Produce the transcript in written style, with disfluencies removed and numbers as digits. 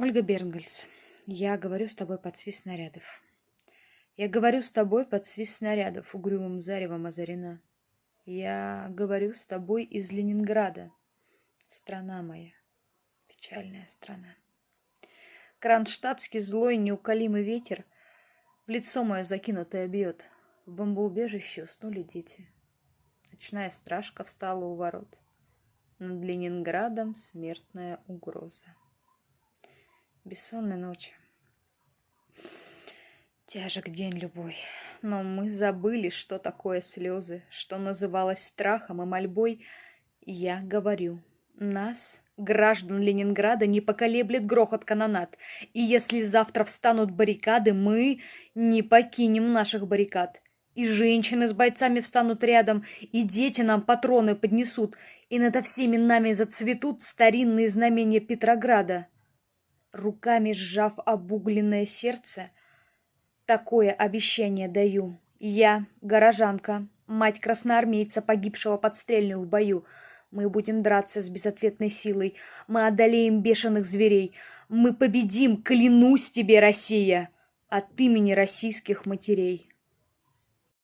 Ольга Бернгольц. Я говорю с тобой под свист снарядов. Я говорю с тобой под свист снарядов, угрюмым заревом озарена. Я говорю с тобой из Ленинграда. Страна моя, печальная страна. Кронштадтский злой неуколимый ветер в лицо мое закинутое бьет. В бомбоубежище уснули дети. Ночная стражка встала у ворот. Над Ленинградом смертная угроза. Бессонной ночи. Тяжек день любой, но мы забыли, что такое слезы, что называлось страхом и мольбой. Я говорю, нас, граждан Ленинграда, не поколеблет грохот канонад, и если завтра встанут баррикады, мы не покинем наших баррикад. И женщины с бойцами встанут рядом, и дети нам патроны поднесут, и над всеми нами зацветут старинные знамения Петрограда. Руками сжав обугленное сердце, такое обещание даю. Я, горожанка, мать красноармейца, погибшего подстрельную в бою. Мы будем драться с безответной силой. Мы одолеем бешеных зверей. Мы победим, клянусь тебе, Россия, от имени российских матерей.